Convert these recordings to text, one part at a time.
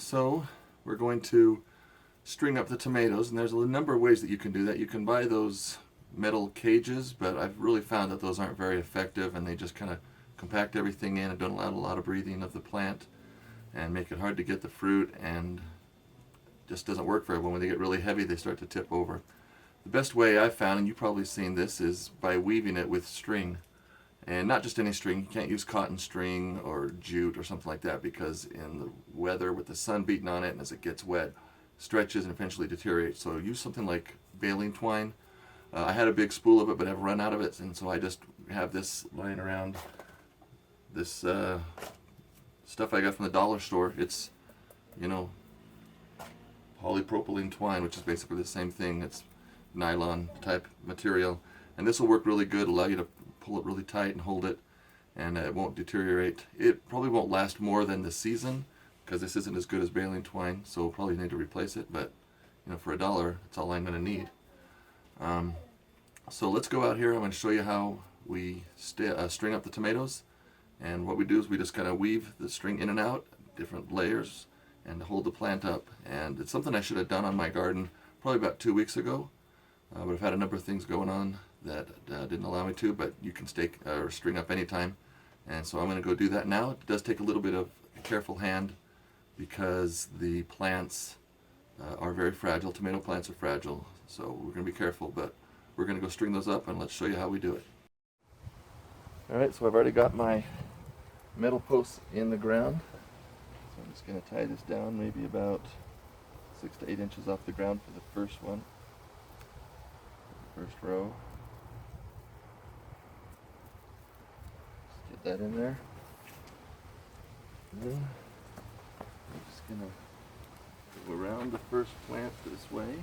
So we're going to string up the tomatoes, and there's a number of ways that you can do that. You can buy those metal cages, but I've really found that those aren't very effective, and they just kind of compact everything in and don't allow a lot of breathing of the plant and make it hard to get the fruit, and just doesn't work very well. When they get really heavy, they start to tip over. The best way I've found, and you've probably seen this, is by weaving it with string. And not just any string. You can't use cotton string or jute or something like that, because in the weather with the sun beating on it and as it gets wet, stretches and eventually deteriorates. So use something like baling twine. I had a big spool of it, but I've run out of it, and so I just have this lying around. This stuff I got from the dollar store. It's, polypropylene twine, which is basically the same thing. It's nylon type material, and this will work really good. Allow you to pull it really tight and hold it, and it won't deteriorate. It probably won't last more than the season, because this isn't as good as baling twine, so we'll probably need to replace it, but for $1, that's all I'm going to need. So let's go out here. I'm going to show you how we string up the tomatoes, and what we do is we just kind of weave the string in and out, different layers, and hold the plant up. And it's something I should have done on my garden probably about 2 weeks ago, but I've had a number of things going on that didn't allow me to, but you can stake or string up anytime, and so I'm going to go do that now. It does take a little bit of a careful hand, because the plants are very fragile. Tomato plants are fragile, so we're going to be careful, but we're going to go string those up, and let's show you how we do it. Alright, so I've already got my metal posts in the ground, so I'm just going to tie this down maybe about 6 to 8 inches off the ground for the first one, first row. Just get that in there. And then I'm just going to go around the first plant this way.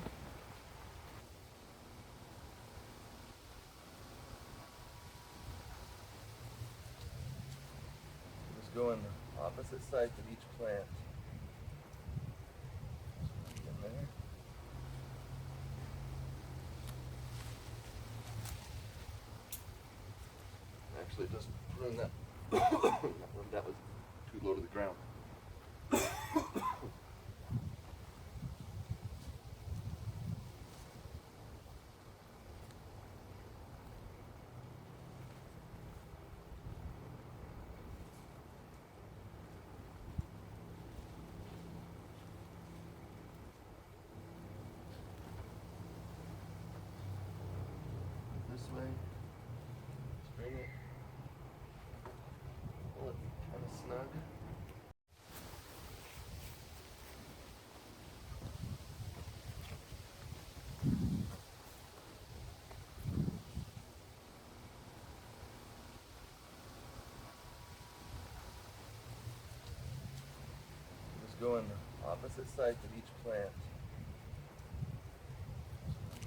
Just go on the opposite sides of each plant. Just in there. Actually, just prune that. That was too low to the ground. This way, string it, pull it kind of snug. Just go on the opposite sides of each plant.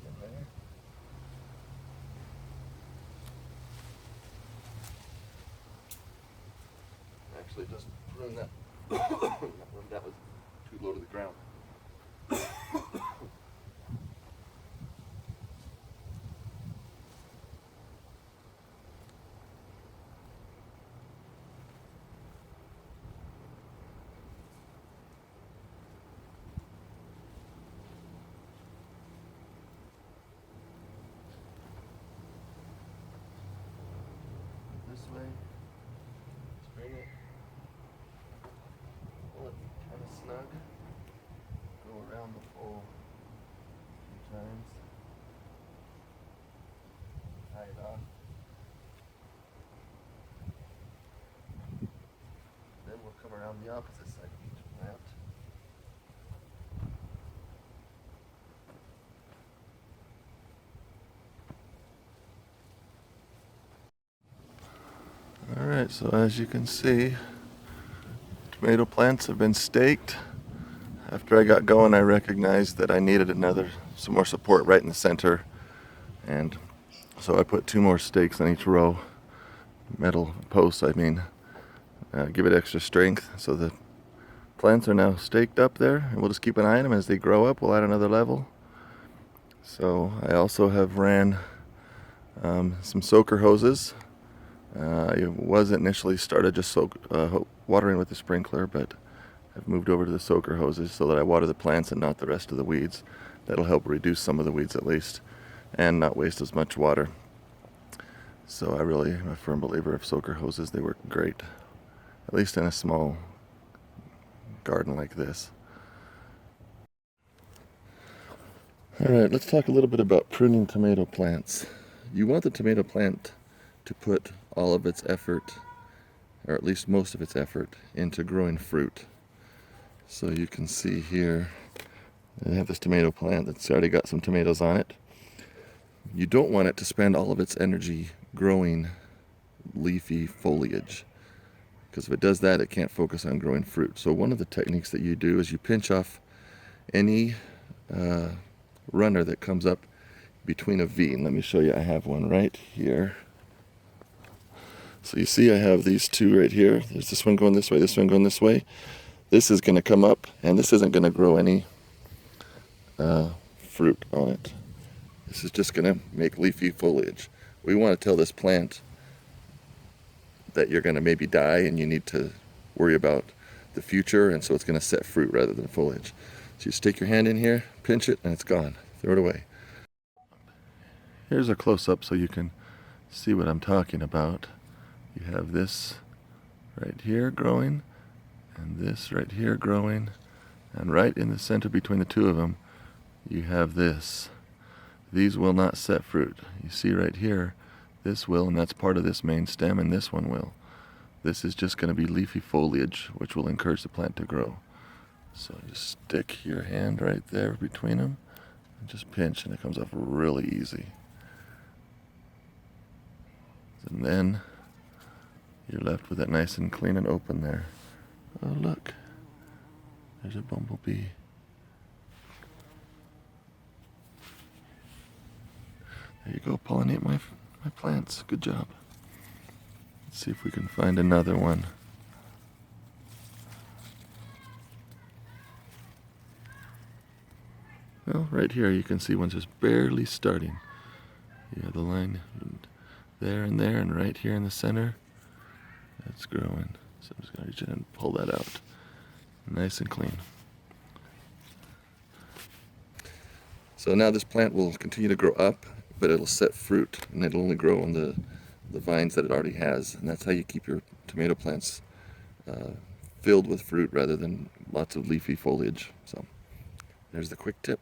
In there. Actually, just prune that. That was too low to the ground. This way, string it. Pull it kind of snug. Go around the pole a few times. Tie it off. Then we'll come around the opposite side of each plant. Alright, so as you can see, tomato plants have been staked. After I got going, I recognized that I needed some more support right in the center, and so I put 2 more stakes on each row, metal posts I mean, give it extra strength. So the plants are now staked up there, and we'll just keep an eye on them as they grow up. We'll add another level. So I also have ran some soaker hoses. I was initially started just watering with the sprinkler, but I've moved over to the soaker hoses so that I water the plants and not the rest of the weeds. That'll help reduce some of the weeds at least, and not waste as much water. So I really am a firm believer of soaker hoses. They work great, at least in a small garden like this. Alright, let's talk a little bit about pruning tomato plants. You want the tomato plant to put all of its effort, or at least most of its effort, into growing fruit. So you can see here, I have this tomato plant that's already got some tomatoes on it. You don't want it to spend all of its energy growing leafy foliage, because if it does that, it can't focus on growing fruit. So one of the techniques that you do is you pinch off any runner that comes up between a V. And let me show you, I have one right here. So you see I have these two right here. There's this one going this way, this one going this way. This is going to come up, and this isn't going to grow any fruit on it. This is just going to make leafy foliage. We want to tell this plant that you're going to maybe die and you need to worry about the future, and so it's going to set fruit rather than foliage. So you stick your hand in here, pinch it, and it's gone. Throw it away. Here's a close-up so you can see what I'm talking about. You have this right here growing, and this right here growing, and right in the center between the two of them, you have this. These will not set fruit. You see right here, this will, and that's part of this main stem, and this one will. This is just going to be leafy foliage, which will encourage the plant to grow. So just stick your hand right there between them, and just pinch, and it comes off really easy. And then you're left with it nice and clean and open there. Oh look, there's a bumblebee. There you go, pollinate my plants. Good job. Let's see if we can find another one. Well, right here you can see one's just barely starting. You have the line there, and right here in the center, that's growing. So I'm just going to reach in and pull that out. Nice and clean. So now this plant will continue to grow up, but it'll set fruit, and it'll only grow on the vines that it already has. And that's how you keep your tomato plants filled with fruit rather than lots of leafy foliage. So there's the quick tip.